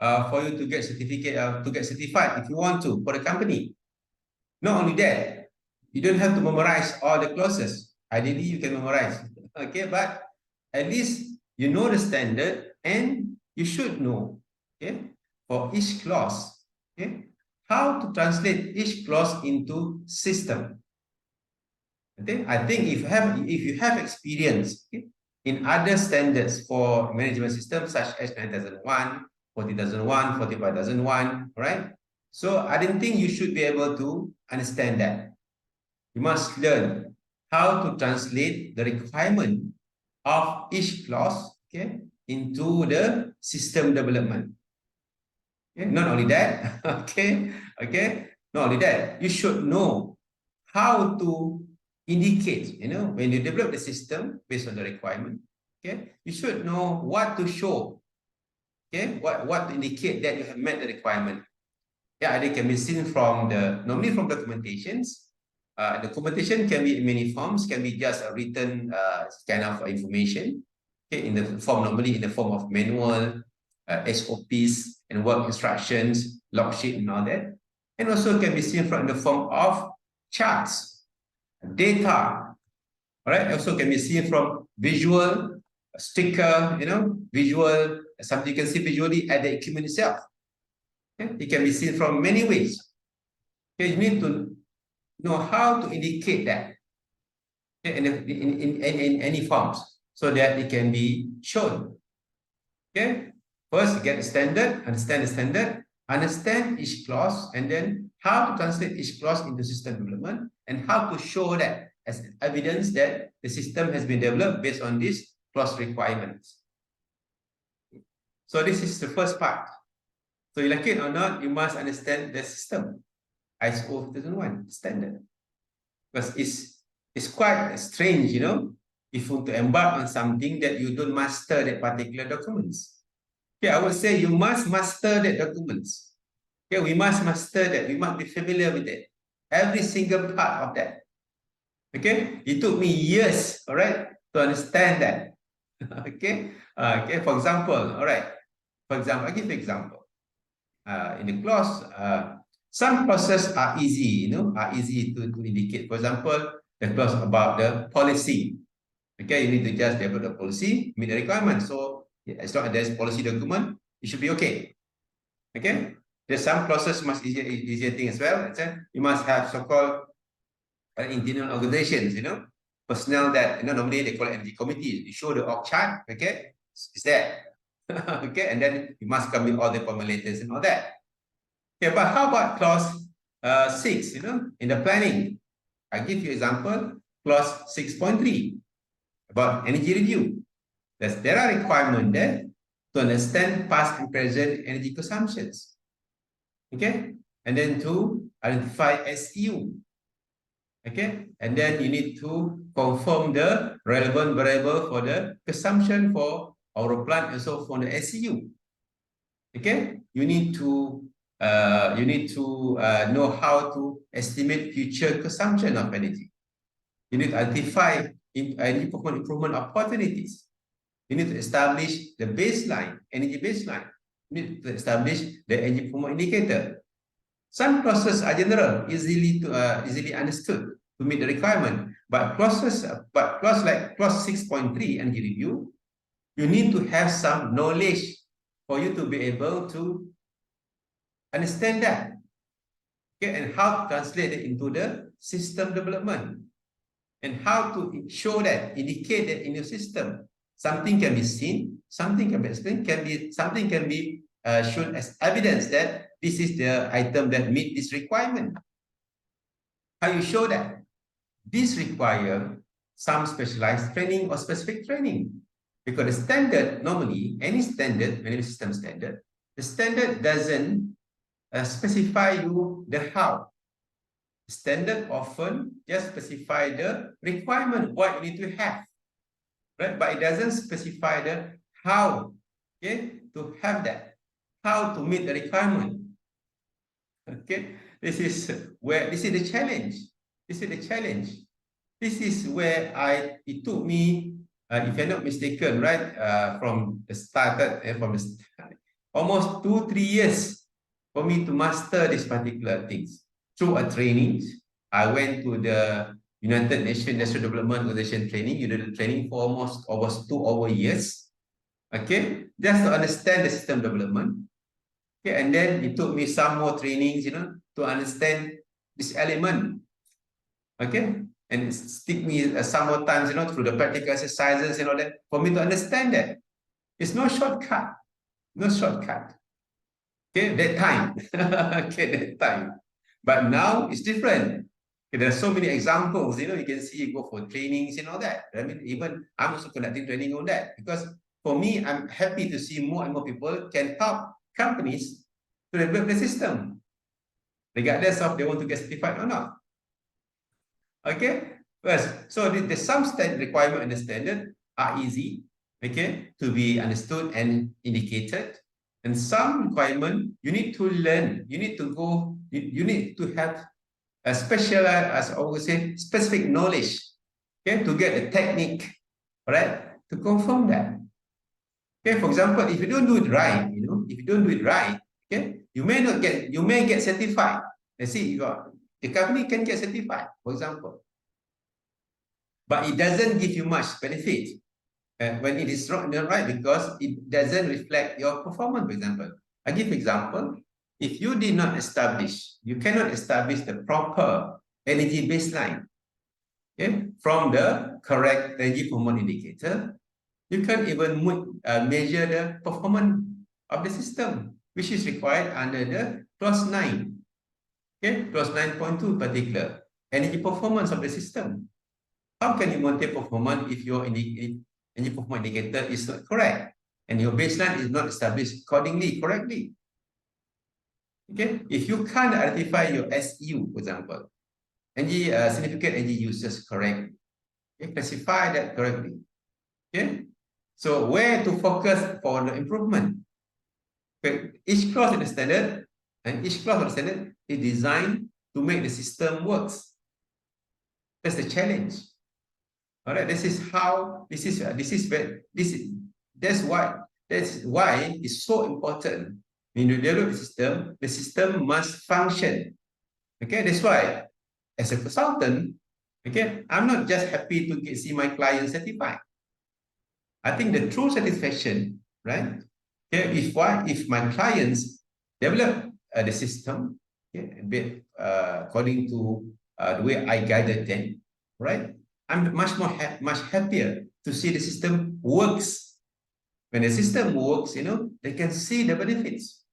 for you to get certified if you want to for the company. Not only that, you don't have to memorize all the clauses. Ideally, you can memorize, okay? But at least you know the standard and you should know, okay, for each clause, okay, how to translate each clause into system. Okay, I think if you have experience, okay, in other standards for management systems such as 9001, 40,001, 45,001, right? So I don't think you should be able to understand that. You must learn how to translate the requirement of each clause, okay, into the system development. Okay? Not only that, okay, not only that, you should know how to indicate, when you develop the system based on the requirement, okay, you should know what to show, okay, what to indicate that you have met the requirement. Yeah, they can be seen from normally from documentations. Documentation can be in many forms, can be just a written kind of information, okay, normally in the form of manual, SOPs and work instructions, log sheet and all that. And also can be seen from in the form of charts, data, all right? Also can be seen from visual, sticker, visual, something you can see visually at the equipment itself. Okay? It can be seen from many ways. Okay, you need to know how to indicate that, okay, in any forms so that it can be shown. Okay, first get the standard, understand the standard, understand each clause, and then how to translate each clause into system development and how to show that as evidence that the system has been developed based on these clause requirements. So this is the first part. So you like it or not, you must understand the system, ISO50001 standard, because it's quite strange, if you want to embark on something that you don't master that particular documents. Okay, I would say you must master the documents. Okay, we must master that. We must be familiar with it. Every single part of that. Okay, it took me years, all right, to understand that. Okay, okay. For example, all right. For example, I give you example. In the clause, some clauses are easy, are easy to indicate. For example, the clause about the policy. Okay, you need to just develop the policy, meet the requirements. So as long as there's policy document, it should be okay. Okay, there's some clauses much easier thing as well. You must have so-called internal organizations, personnel that normally they call it energy committee. You show the org chart, okay, is that okay, and then you must come with all the formulators and all that. Okay, but how about clause 6? In the planning, I give you example, clause 6.3 about energy review. There are requirements there to understand past and present energy consumptions. Okay, and then to identify SEU. Okay, and then you need to confirm the relevant variable for the consumption for our plant and so for the SEU. Okay, you need to know how to estimate future consumption of energy. You need to identify improvement opportunities. You need to establish the baseline, energy baseline. You need to establish the energy performance indicator. Some clauses are general, easily understood to meet the requirement. But clause like clause 6.3 energy review, you need to have some knowledge for you to be able to understand that. Okay, and how to translate it into the system development. And how to show that, indicate that in your system. Something can be seen, something can be explained, something can be shown as evidence that this is the item that meet this requirement. How you show that? This require some specialized training or specific training. Because the standard, normally, any standard, any system standard, the standard doesn't specify you the how. Standard often just specify the requirement, what you need to have, right? But it doesn't specify the how, okay, to have that, how to meet the requirement. Okay, this is the challenge. This is the challenge. This is where it took me, if I'm not mistaken, right, from the almost 2-3 years for me to master these particular things. Through a training, I went to the United Nations Industrial Development Organization training. You did the training for almost 2 years. Okay, just to understand the system development. Okay, and then it took me some more trainings, to understand this element. Okay, and it took me some more times, through the practical exercises and all that, for me to understand that. It's no shortcut. No shortcut. Okay, that time. Okay, that time. But now it's different. Okay, there are so many examples, you can see you go for trainings and all that. I mean, even I'm also conducting training on that because for me, I'm happy to see more and more people can help companies to develop the system, regardless of they want to get certified or not. Okay, first, so the some standard requirement and the standard are easy, okay, to be understood and indicated. And some requirement you need to learn, you need to go, you need to have a special, as I would say, specific knowledge, okay, to get the technique, right, to confirm that. Okay, for example, if you don't do it right, if you don't do it right, okay, you may get certified. Let's see, the company can get certified, for example, but it doesn't give you much benefit when it is not right because it doesn't reflect your performance. For example, I give example. If you did not establish, you cannot establish the proper energy baseline, okay, from the correct energy performance indicator, you can't even measure the performance of the system, which is required under the clause 9. Okay, clause 9.2 particular energy performance of the system. How can you monitor performance if your energy performance indicator is not correct and your baseline is not established correctly? Okay, if you can't identify your SU, for example, significant energy users correctly, okay, classify that correctly. Okay, so where to focus for the improvement? Okay, each clause in the standard and each clause of the standard is designed to make the system works. That's the challenge. All right, that's why it's so important. When you develop the system must function. Okay, that's why as a consultant, okay, I'm not just happy to see my client certified. I think the true satisfaction, right? Okay, if my clients develop the system, okay, according to the way I guided them, right? I'm much happier to see the system works. When the system works, they can see the benefits.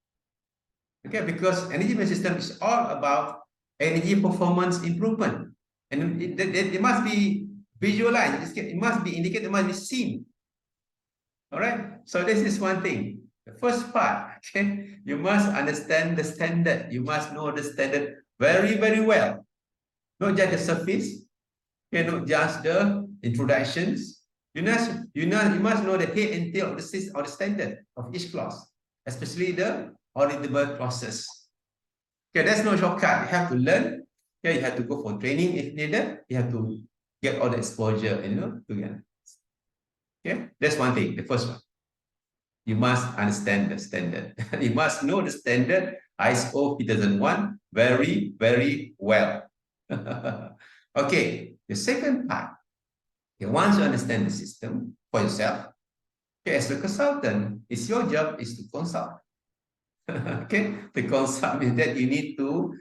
Okay, because energy management system is all about energy performance improvement, and it must be visualized. It must be indicated. It must be seen. All right. So this is one thing. The first part, okay, you must understand the standard. You must know the standard very, very well. Not just the surface, okay, not just the introductions. You must know the head and tail of the standard of each clause, especially the auditable clauses. Okay, that's no shortcut. You have to learn. Okay, you have to go for training if needed. You have to get all the exposure, together. Okay, that's one thing. The first one. You must understand the standard. You must know the standard ISO50001 very, very well. Okay, the second part, okay, once you understand the system for yourself, okay, as a consultant, it's your job is to consult. Okay, the consult means that you need to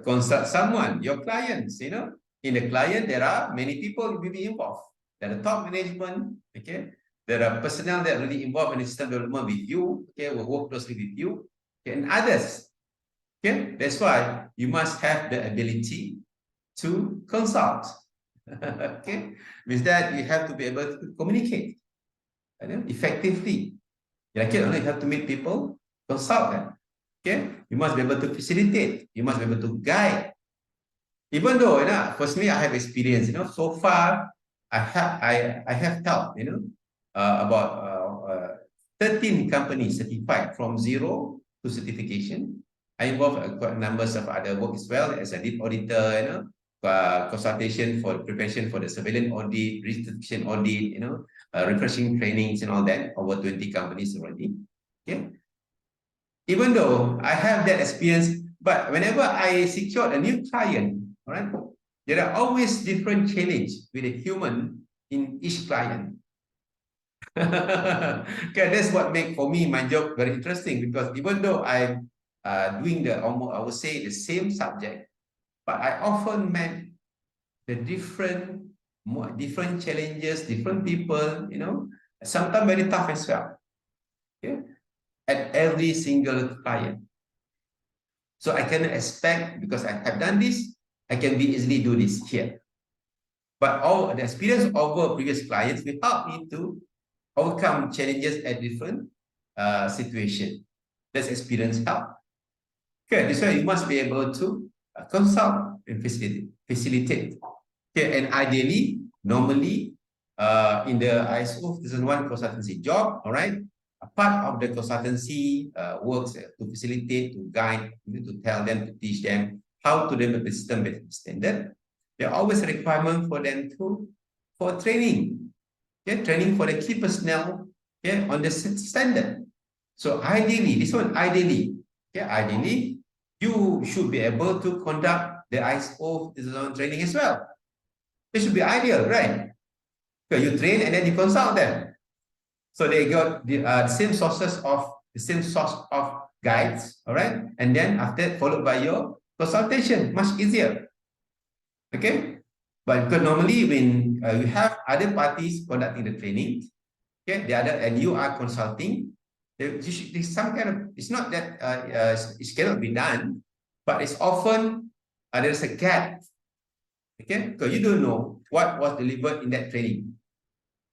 consult someone, your clients, In the client, there are many people will be involved. There are top management, okay? There are personnel that are really involved in the system development with you, okay, will work closely with you, okay, and others. Okay, that's why you must have the ability to consult. Okay, with that you have to be able to communicate effectively. Like you have to meet people, consult them. Okay, you must be able to facilitate. You must be able to guide. Even though, personally, I have experience. So far, I have helped. About 13 companies certified from zero to certification. I involved quite numbers of other work as well as a lead auditor, consultation for preparation for the surveillance audit, recertification audit, refreshing trainings and all that, over 20 companies already. Okay. even though I have that experience, but whenever I secured a new client, all right, there are always different challenge with a human in each client. Okay, that's what make for me my job very interesting, because even though I'm doing the almost, I would say, the same subject, but I often met the different challenges, different people, you know, sometimes very tough as well. Okay, at every single client. So I cannot expect, because I have done this, I can be easily do this here. But all the experience over previous clients will help me to overcome challenges at different situation. That's experience help. Okay, this why you must be able to consult and facilitate. Okay, and ideally, normally, in the ISO 50001 consultancy job, all right, a part of the consultancy works to facilitate, to guide, to tell them, to teach them how to develop the system based standard. There are always a requirement for them for training. Okay, training for the key personnel, okay, on the standard. So ideally, this one ideally, okay, ideally, you should be able to conduct the ISO 50001 training as well. It should be ideal, right? So you train and then you consult them. So they got the same source of guides, all right? And then after followed by your consultation, much easier. Okay? But because normally when you have other parties conducting the training, okay, the other, and you are consulting, there's some kind of, it's not that it cannot be done, but it's often there's a gap. Okay, because you don't know what was delivered in that training.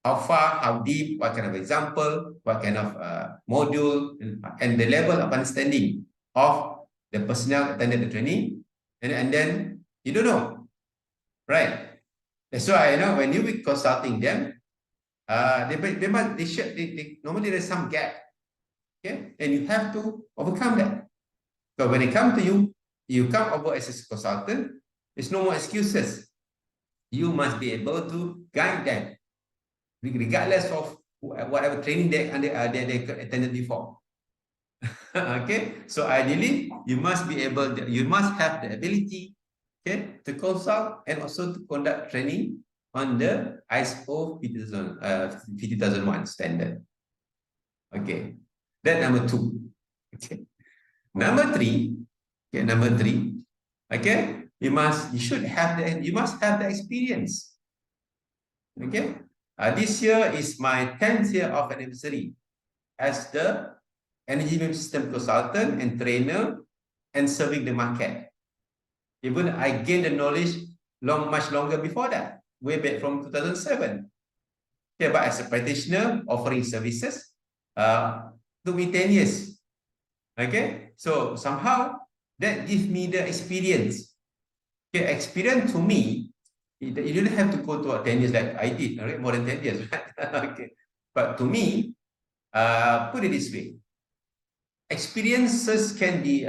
How far, how deep, what kind of example, what kind of module, and the level of understanding of the personnel attended the training, and then you don't know, right? That's why, you know, when you be consulting them, normally there's some gap, okay, and you have to overcome that. So when they come to you, you come over as a consultant. There's no more excuses. You must be able to guide them, regardless of whatever training they attended before. Okay, so ideally, you must be able, you must have the ability, okay, to consult and also to conduct training on the ISO 50001 standard. Okay, that number 2. Okay, number 3. Okay, number 3. Okay, you must have the experience. Okay, this year is my 10th year of anniversary as the energy management system consultant and trainer and serving the market. Even I gained the knowledge much longer before that, way back from 2007. Okay, but as a practitioner offering services, took me 10 years. Okay, so somehow that gives me the experience. Okay, experience to me, you don't have to go to 10 years like I did, right? More than 10 years, right? Okay, but to me, put it this way, experiences can be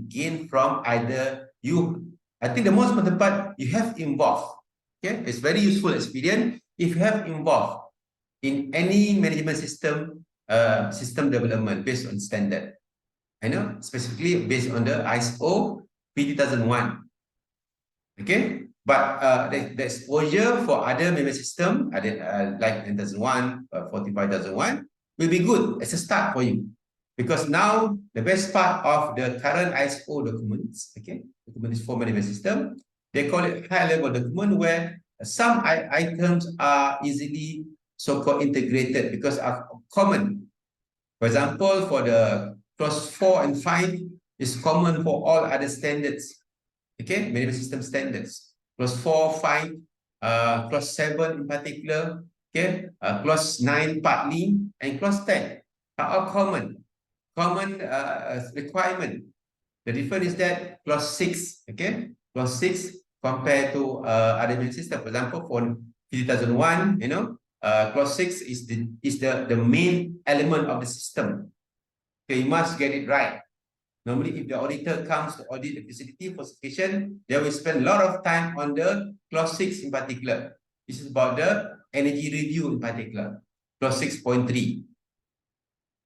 gained from either you. I think the most important part, you have involved. Okay, it's very useful experience if you have involved in any management system development based on standard. I know specifically based on the ISO 50001. Okay, but the exposure for other management system, like 10,001, 45,001, will be good as a start for you. Because now the best part of the current ISO documents, okay, documents for management system, they call it high-level document where some items are easily so-called integrated because are common. For example, for the clause 4 and 5 is common for all other standards. Okay, management system standards. Clause 4, 5, clause 7 in particular, okay, clause 9 partly, and clause 10 are all common requirement. The difference is that clause 6, okay, clause 6 compared to other management system. For example, for 2001, you know, clause 6 is the main element of the system. Okay, you must get it right. Normally, if the auditor comes to audit the facility for certification, they will spend a lot of time on the clause 6 in particular. This is about the energy review in particular, clause 6.3.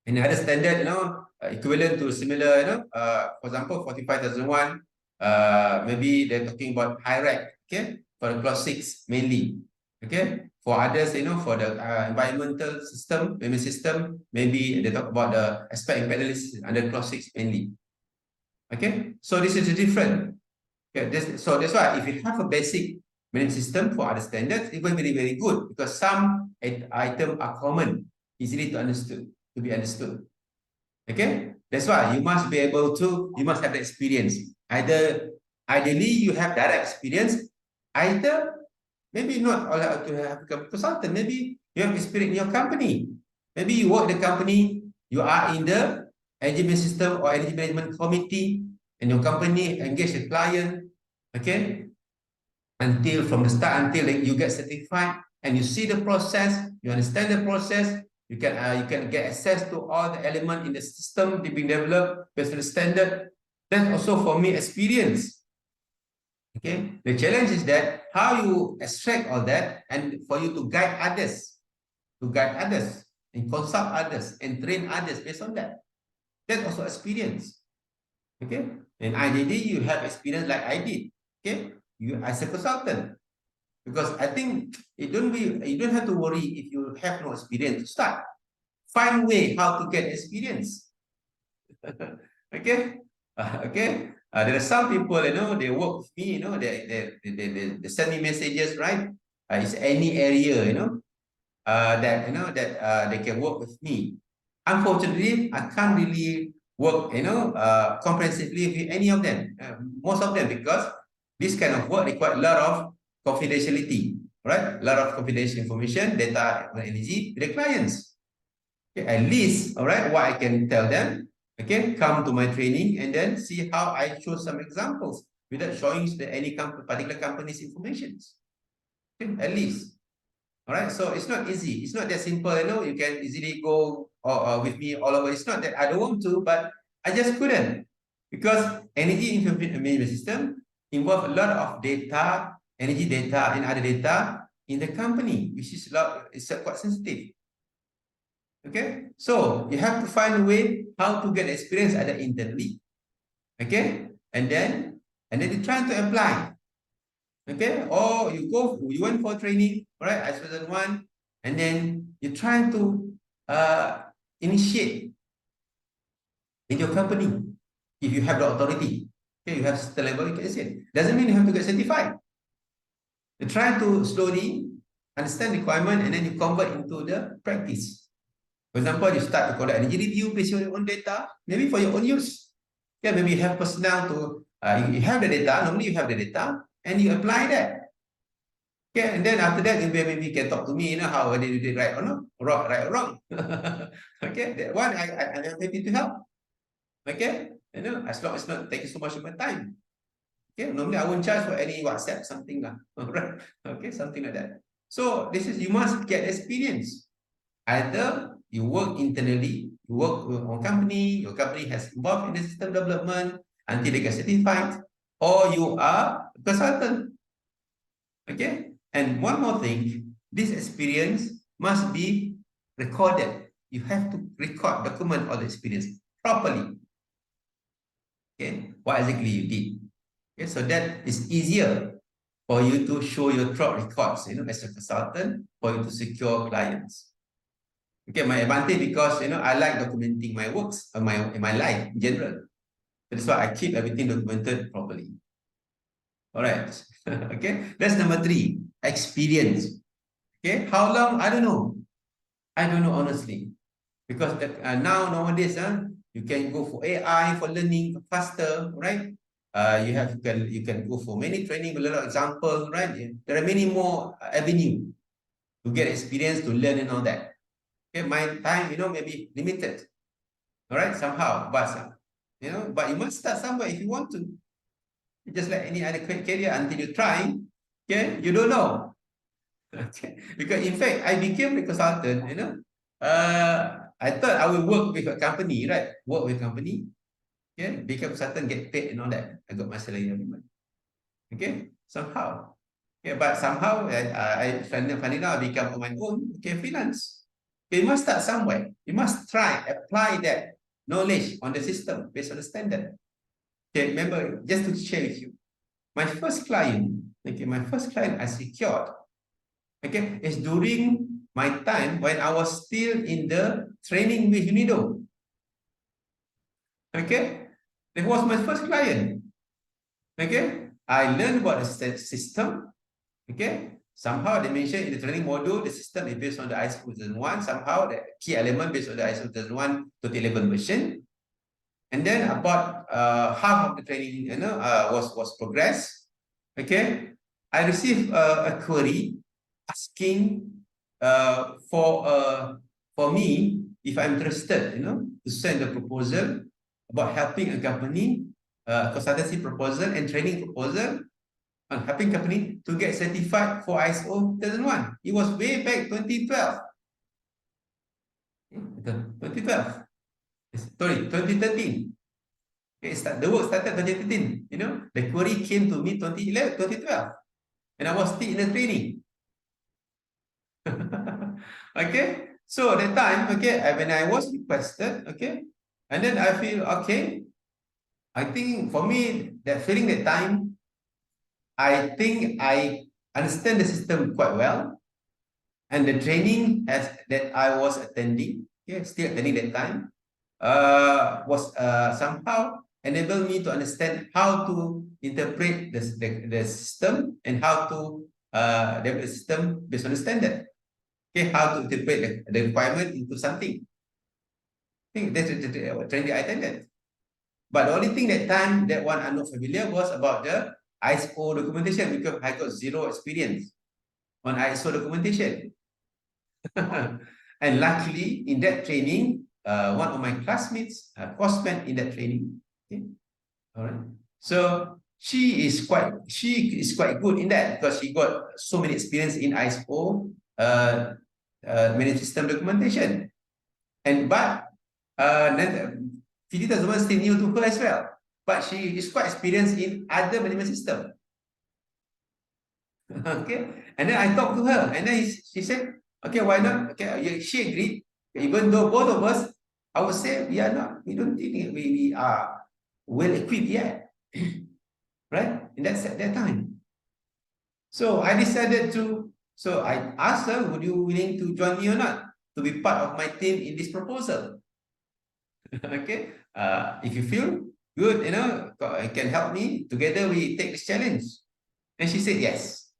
Another standard, you know, equivalent to similar, for example, 45001, maybe they're talking about high rack, okay, for the class 6 mainly, okay. For others, for the environmental system, payment system, maybe they talk about the aspect impedance under class 6 mainly, okay. So this is different. Okay, so that's why if you have a basic management system for other standards, it will be very good because some items are common, easily to be understood. Okay, that's why you must be able to, you must have the experience. Ideally, you have direct experience. Either, maybe not all have to have a consultant. Maybe you have experience in your company. Maybe you work in the company, you are in the energy management system or energy management committee, and your company engage a client, okay, until from the start until you get certified, and you see the process, you understand the process, you can get access to all the element in the system being developed based on the standard. That's also for me experience. Okay, the challenge is that how you extract all that and for you to guide others, and consult others and train others based on that. That's also experience. Okay, and ideally you have experience like I did. Okay, you as a consultant, because I think you don't have to worry if you have no experience to start. Find way how to get experience. Okay, okay. There are some people, they work with me, they send me messages, right? It's any area, that they can work with me. Unfortunately, I can't really work, comprehensively with any of them, most of them, because this kind of work requires a lot of confidentiality, right? A lot of confidential information, data, energy, with the clients. Okay, at least, all right, what I can tell them, okay, come to my training and then see how I show some examples without showing any particular company's information. Okay, at least. All right, so it's not easy. It's not that simple. You can easily go with me all over. It's not that I don't want to, but I just couldn't, because energy information management system involve a lot of data, energy data, and other data in the company, which is quite sensitive. Okay, so you have to find a way how to get experience either internally, okay, and then you try to apply. Okay, or you went for training, right? ISO50001, and then you try to initiate in your company if you have the authority. Okay, you have certain level, you can say. Doesn't mean you have to get certified. You try to slowly understand the requirement and then you convert into the practice. For example, you start to conduct energy review based on your own data, maybe for your own use. Yeah, maybe you have personnel to you have the data. Normally, you have the data and you apply that. Okay, and then after that, maybe you can talk to me, how whether you did right or not, right or wrong. Okay, that one I'm happy to help. Okay, as long as not taking so much of my time. Okay, normally I won't charge for any WhatsApp something lah. Right? Okay, something like that. So this is, you must get experience. Either you work internally, you work on company, your company has involved in the system development until they get certified, or you are a consultant. Okay, and one more thing, this experience must be recorded. You have to record, document all the experience properly. Okay, what exactly you did. Okay, so that is easier for you to show your track records, as a consultant, for you to secure clients. Okay, my advantage because, I like documenting my works, my life in general. That's why I keep everything documented properly. All right. Okay, that's number 3, experience. Okay, how long? I don't know. I don't know, honestly, because nowadays, you can go for AI for learning faster, right? You can go for many training with a lot of examples, right? There are many more avenues to get experience, to learn and all that. Okay, my time, maybe limited. All right, somehow, but but you must start somewhere if you want to. Just like any other career, until you try, okay, you don't know. Okay, because in fact, I became a consultant. I thought I will work with a company, right? Work with a company, okay, become consultant, get paid and all that. I got my salary every month. Okay, somehow. Okay, but somehow I finally now I become on my own. Okay, freelance. Okay, you must start somewhere. You must try, apply that. knowledge on the system based on the standard. Okay, remember, just to share with you, my first client, I secured, okay, is during my time when I was still in the training with UNIDO. Okay, that was my first client. Okay, I learned about the system. Okay, somehow they mentioned in the training module, the system is based on the ISO50001. Somehow the key element based on the ISO50001 2011 version. And then about half of the training, was progressed. Okay, I received a query asking for me if I'm interested, to send a proposal about helping a company, consultancy proposal and training proposal on helping company to get certified for ISO 2001. It was way back 2012. 2012. Sorry, 2013. The work started 2013. The query came to me 2011, 2012. And I was still in the training. Okay. So at that time, okay, when I was requested, okay, and then I feel, okay, I think for me, that feeling that time, I think I understand the system quite well. And the training that I was attending, still attending that time, was somehow enabled me to understand how to interpret the system and how to develop the system based on the standard. Okay, how to interpret the requirement into something. I think that's the training I attended. But the only thing that time that one I'm not familiar was about the ISO documentation, because I got zero experience on ISO documentation. And luckily, in that training, one of my classmates, crossfit in that training. Okay, all right. So she is quite good in that because she got so many experience in ISO managed system documentation. But Filita Zaman still new to her as well. But she is quite experienced in other management system. Okay, and then I talked to her, and then she said, okay, why not? Okay, she agreed. Even though both of us, I would say we don't think we are well equipped yet, right? In that time. So I decided so I asked her, would you willing to join me or not to be part of my team in this proposal? Okay, if you feel good, can help me, together we take this challenge. And she said yes.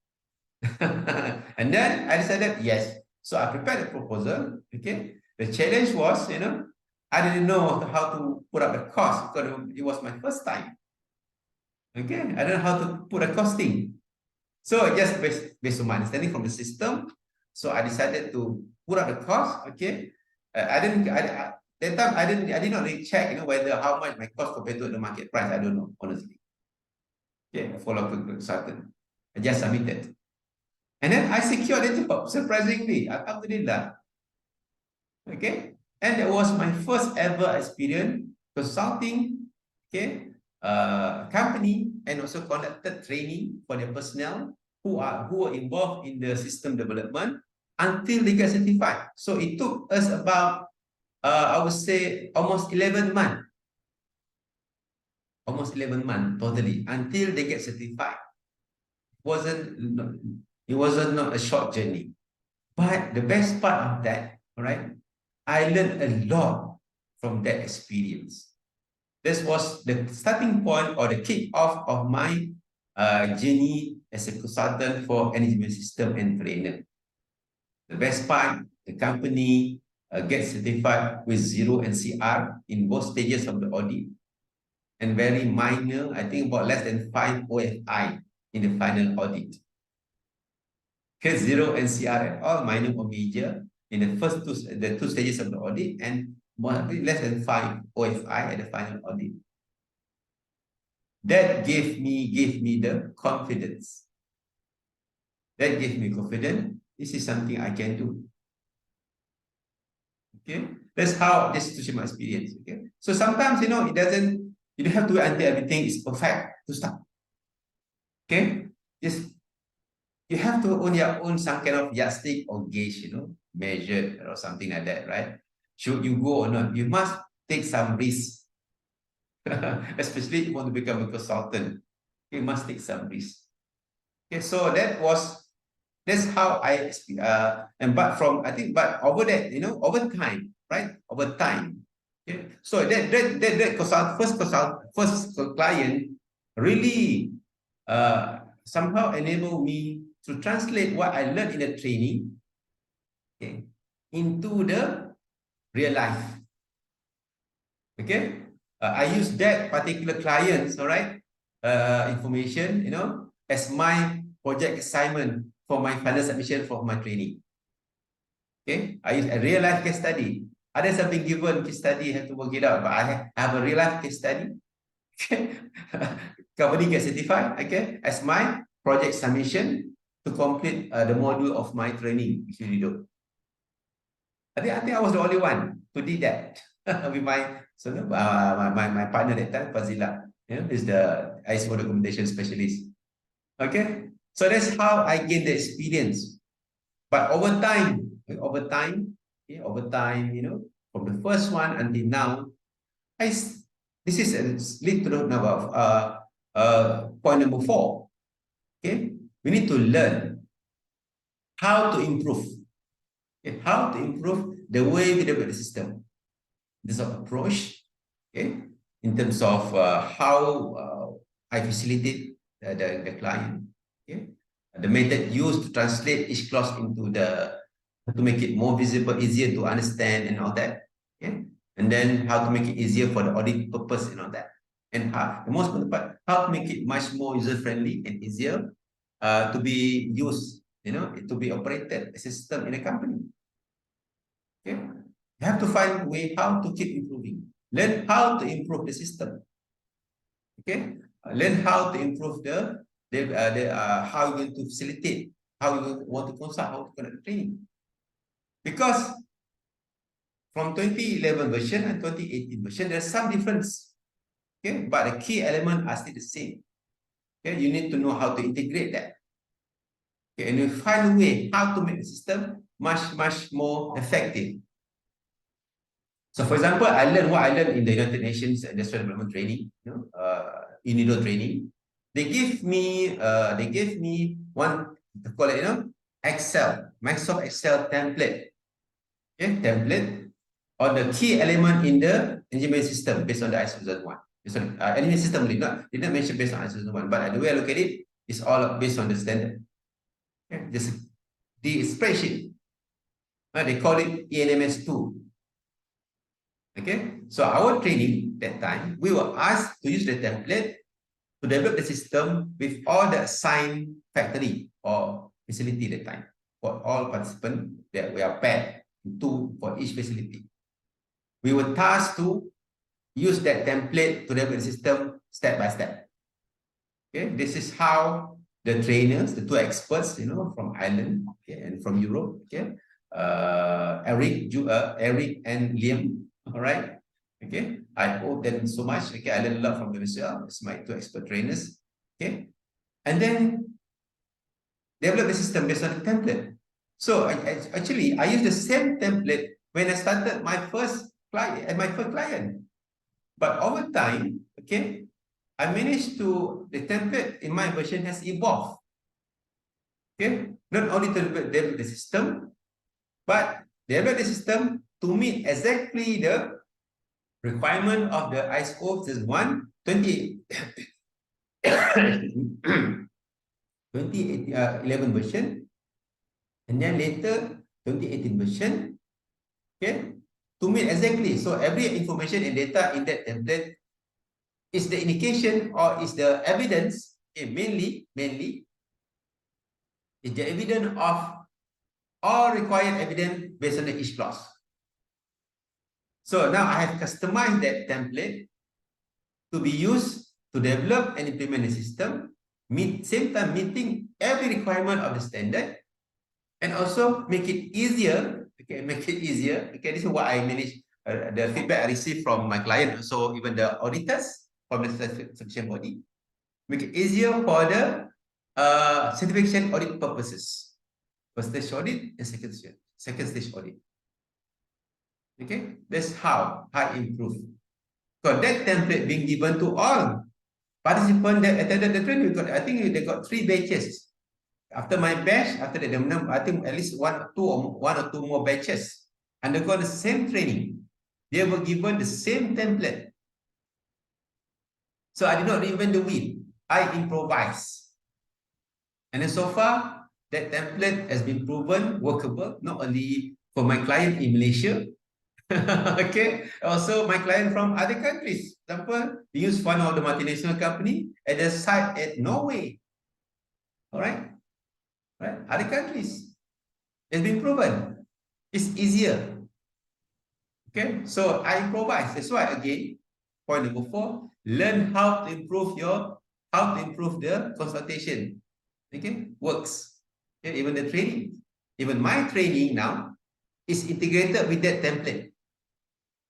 And then I decided yes. So I prepared a proposal. Okay, the challenge was, I didn't know how to put up the cost because it was my first time. Okay, I don't know how to put a costing. So just based on my understanding from the system, so I decided to put up the cost. Okay, that time I did not really check, whether how much my cost compared to the market price. I don't know, honestly. Okay, I follow up with the consultant. I just submitted. And then I secured the job, surprisingly. Alhamdulillah. Okay. And that was my first ever experience consulting, okay, company, and also conducted training for the personnel who were involved in the system development until they get certified. So it took us about, I would say, almost 11 months. Almost 11 months totally until they get certified. It wasn't not a short journey. But the best part of that, all right, I learned a lot from that experience. This was the starting point or the kick-off of my journey as a consultant for management system and trainer. The best part, the company gets certified with 0 NCR in both stages of the audit, and very minor, I think about less than 5 OFI in the final audit. Okay, 0 NCR at all, minor or major, in the first two stages of the audit, and less than 5 OFI at the final audit. That gave me the confidence. That gave me confidence. This is something I can do. Okay, that's how this is my experience. Okay, so sometimes you don't have to wait until everything is perfect to start. Okay, you have to own your own some kind of yardstick or gauge, measured or something like that, right? Should you go or not? You must take some risk, especially if you want to become a consultant. You must take some risk. Okay, so that's how and but from I think but over that, over time, right? Over time. Okay. So first client really somehow enable me to translate what I learned in the training, okay, into the real life. Okay. I use that particular clients, all right, information, as my project assignment for my final submission for my training. Okay, I use a real life case study. Others have been given case study, have to work it out, but I have a real life case study. Okay, company get certified, okay, as my project submission to complete the module of my training, which you do. I think I was the only one who did that with my partner that time, Fazila, is the ISO documentation specialist. Okay, so that's how I gained the experience. But over time, from the first one until now, this is lead to point number 4. Okay, we need to learn how to improve. Okay? How to improve the way we develop the system. This approach, okay, in terms of how I facilitate the client, okay, the method used to translate each clause into to make it more visible, easier to understand, and all that, okay, and then how to make it easier for the audit purpose and all that, and the most important part, how to make it much more user friendly and easier to be used, to be operated as a system in a company. Okay, you have to find a way how to keep improving. Learn how to improve the system. Okay, learn how to improve how you're going to facilitate, how you want to consult, how to conduct training. Because from 2011 version and 2018 version, there's some difference. Okay, but the key elements are still the same. Okay, you need to know how to integrate that. Okay, and you find a way how to make the system much more effective. So, for example, I learned what I learned in the United Nations Industrial Development Training, UNIDO training. They gave me one, call it, Excel, Microsoft Excel template. Okay, template on the key element in the engineering system based on the ISO50001. Engineering system did not mention based on ISO50001, but the way I look at it is all based on the standard. Okay, just the spreadsheet. They call it ENMS2. Okay, so our training that time, we were asked to use the template to develop the system with all the assigned factory or facility that time for all participants that we are paired two for each facility. We were tasked to use that template to develop the system step by step. Okay, this is how the trainers, the two experts, from Ireland, okay, and from Europe, okay, Eric and Liam. All right. Okay. I owe them so much. Okay. I learned a lot from them as well. It's my two expert trainers. Okay. And then develop the system based on the template. So actually, I used the same template when I started my first client. But over time, okay, I managed the template in my version has evolved. Okay. Not only to develop the system, but develop the system to meet exactly the requirement of the ISO 2011 version, and then later 2018 version, okay, to meet exactly. So every information and data in that template is the indication or is the evidence, okay, mainly is the evidence of all required evidence based on each clause. So now I have customized that template to be used to develop and implement a system, same time meeting every requirement of the standard, and also make it easier. Okay, make it easier. Okay, this is what I manage. The feedback I received from my client, so even the auditors from the certification body, make it easier for the certification audit purposes. First stage audit and second stage audit. Okay, that's how I improve. So that template being given to all participants that attended the training. I think they got 3 batches. After my batch, after that, I think at least one or two more batches undergo the same training. They were given the same template. So I did not reinvent the wheel. I improvise. And then so far, that template has been proven workable, not only for my client in Malaysia, okay, also my client from other countries. For example, they use one of the multinational company at the site at Norway. All right, right, other countries. It's been proven. It's easier. Okay, so I improvise. That's why again, point number 4, learn how to improve the consultation. Okay, works. Okay, even the training, even my training now is integrated with that template.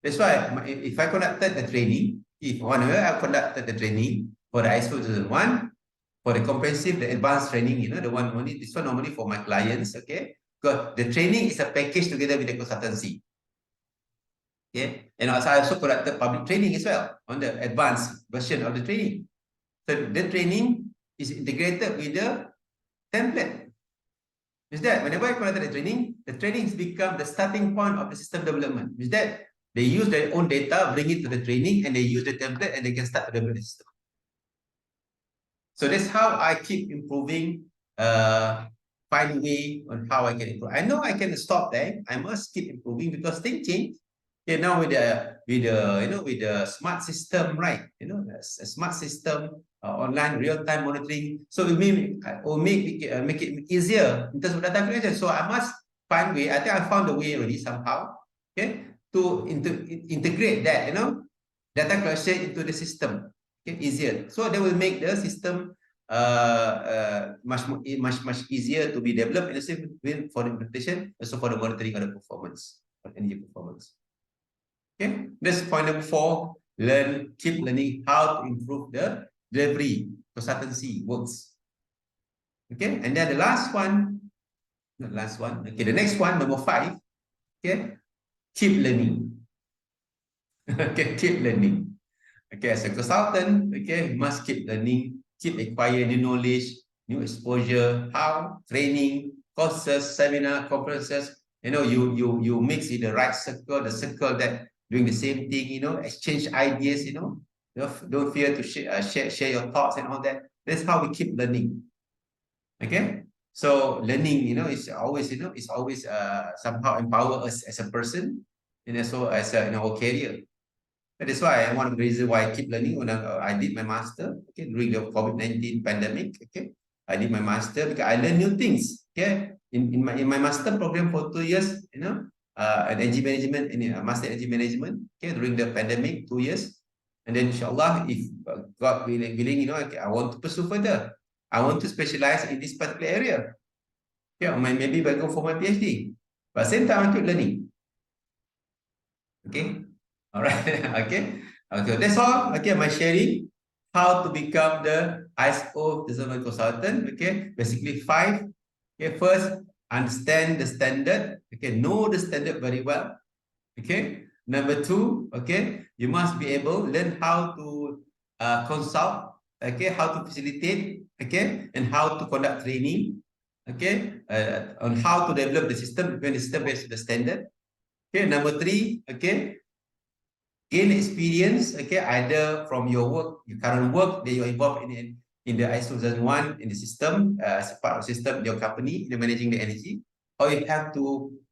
That's why if I conducted the training, if whenever I conducted the training for the ISO50001, for the comprehensive, the advanced training, the one only, this one normally for my clients, okay? Because the training is a package together with the consultancy. Okay, and also I also conducted public training as well on the advanced version of the training. So the training is integrated with the template. Is that whenever I conducted the training has become the starting point of the system development. Is that they use their own data, bring it to the training, and they use the template, and they can start to develop the system. So that's how I keep improving, find a way on how I can improve. I know I can stop there. I must keep improving because things change. Okay, now with the smart system, right? A smart system, online real-time monitoring. So it will make it easier in terms of data collection. So I must find way. I think I found a way already somehow. Okay, to integrate that, data collection into the system. Okay, easier. So they will make the system much easier to be developed in the same way for the implementation, also for the monitoring of the performance, of energy performance. Okay, that's point number 4. Keep learning how to improve the delivery consultancy works. Okay, and then the last one, okay, the next one, number 5, okay, keep learning. Okay, keep learning. Okay, as a consultant, okay, you must keep learning, keep acquiring new knowledge, new exposure, how training, courses, seminar, conferences, you mix in the right circle, the circle that doing the same thing, exchange ideas, don't fear to share your thoughts and all that. That's how we keep learning. Okay, so learning, is always, somehow empower us as a person and also as in our career. That is why one of the reasons why I keep learning when I did my master, okay, during the COVID-19 pandemic, okay, I did my master because I learned new things, okay, in my master program for 2 years, energy management, master energy management, okay, during the pandemic, 2 years, and then inshallah, if God willing, I want to pursue further. I want to specialize in this particular area. Yeah, maybe I go for my PhD, but at the same time I keep learning. Okay. All right. Okay. Okay. That's all. Okay. My sharing how to become the ISO design consultant. Okay. Basically 5. Okay. First, understand the standard. Okay. Know the standard very well. Okay. Number 2. Okay. You must be able learn how to consult. Okay. How to facilitate. Okay. And how to conduct training. Okay. On how to develop the system when the system based on the standard. Okay. Number 3. Okay. Gain experience, okay, either from your work, your current work that you're involved in the ISO 1001 in the system, as a part of the system in your company, in managing the energy, or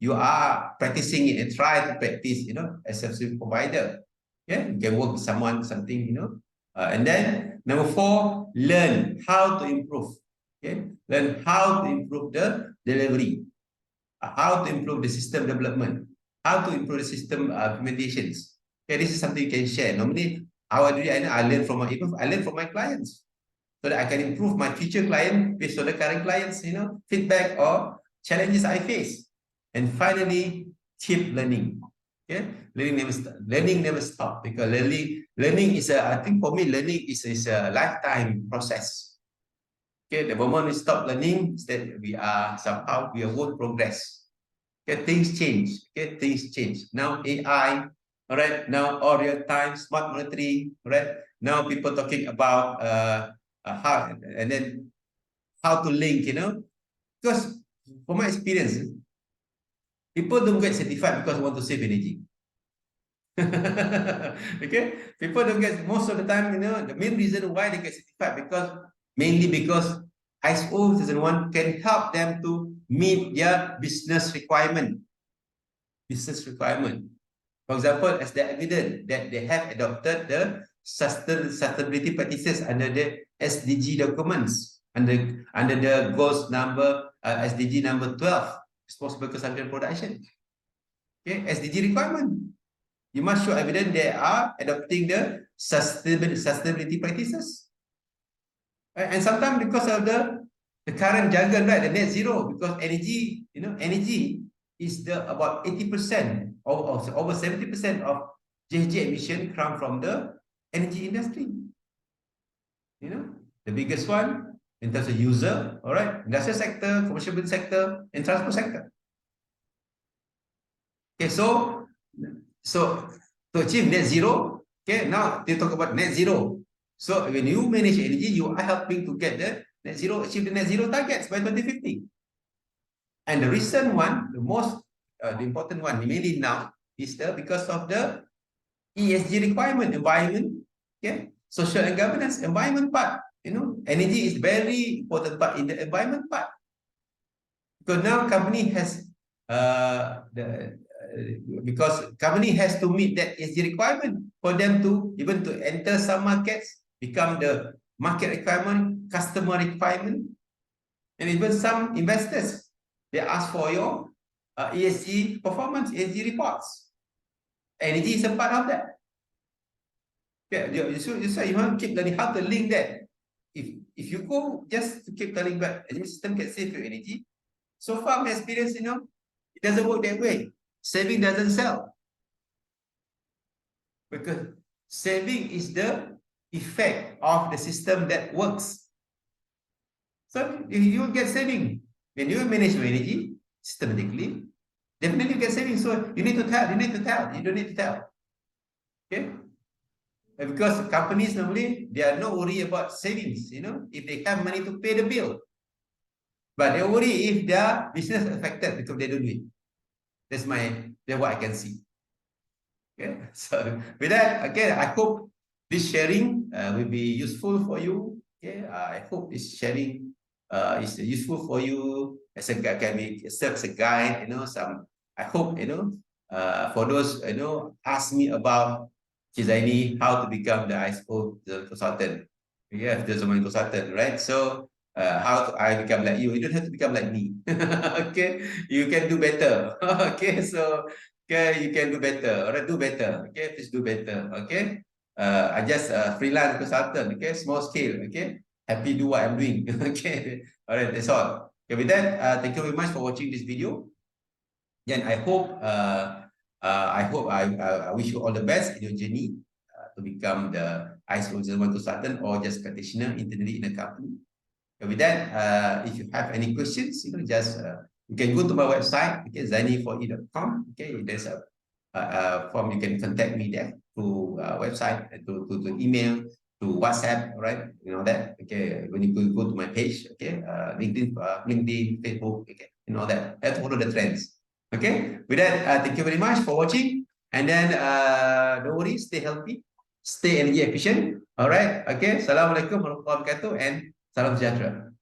you are practicing it and try to practice, as a service provider. Yeah, you can work with someone, something, and then number 4, learn how to improve. Okay, learn how to improve the delivery, how to improve the system development, how to improve the system implementations. Okay, this is something you can share. Normally, how I do it, I learn from my clients so that I can improve my future client based on the current clients, feedback or challenges I face. And finally, keep learning. Okay, learning never stop because learning is I think for me, learning is a lifetime process. Okay, the moment we stop learning, that we won't progress. Okay, things change. Okay, things change. Now AI, all right. Now all real time smart monitoring, all right. Now people talking about how and then how to link, because from my experience, people don't get certified because they want to save energy. Okay, people don't get most of the time. The main reason why they get certified mainly because ISO 50001 can help them to meet their business requirement. For example, as the evidence that they have adopted the sustainability practices under the SDG documents, under the goals number SDG number 12, responsible consumption production. Okay, SDG requirement. You must show evidence they are adopting the sustainability practices. And sometimes because of the current jargon, right, the net zero, because energy is the about 80% or over 70% of GHG emission come from the energy industry. The biggest one in terms of user, all right, industrial sector, commercial building sector, and transport sector. Okay, so to achieve net zero, okay, now they talk about net zero. So when you manage energy, you are helping to get the net zero, achieve the net zero targets by 2050. And the recent one, the important one, mainly now, is because of the ESG requirement, environment, okay, social and governance, environment part. Energy is very important part in the environment part. Because now company has because company has to meet that ESG requirement for them to even to enter some markets, become the market requirement, customer requirement, and even some investors they ask for your ESG performance, ESG reports. Energy is a part of that. Okay, so you want to keep learning how to link that. If you go just to keep telling back, energy system can save your energy. So far, my experience, it doesn't work that way. Saving doesn't sell. Because saving is the effect of the system that works. So you get saving. When you manage your energy systematically, definitely you get saving. So you need to tell. You don't need to tell. Okay? Because companies normally, they are not worried about savings, if they have money to pay the bill. But they worry if their business affected because they don't do it. That's what I can see. Okay, so with that, again, I hope this sharing will be useful for you. Okay, I hope this sharing is useful for you as a can be serve as a guide. I hope for those ask me about Chizaini how to become the ISO consultant. Yeah, the Zaman consultant, right? So how I become like you? You don't have to become like me. Okay, you can do better. Okay, so. Okay, you can do better. Alright, do better. Okay, please do better. Okay. I just freelance consultant. Okay, small scale. Okay, happy do what I'm doing. Okay. Alright, that's all. Okay, with that, thank you very much for watching this video. Then I wish you all the best in your journey to become the ISO 01 consultant or just practitioner internally in a company. With that, if you have any questions, you can go to my website, okay, zaini4e.com. Okay, there's a form you can contact me there through website, to email, to WhatsApp, right? That. Okay, when you go to my page, okay, LinkedIn, Facebook, okay, that. Have to follow the trends. Okay, with that, thank you very much for watching. And then don't worry, stay healthy, stay energy efficient. All right, okay. Assalamualaikum warahmatullahi wabarakatuh and salam sejahtera.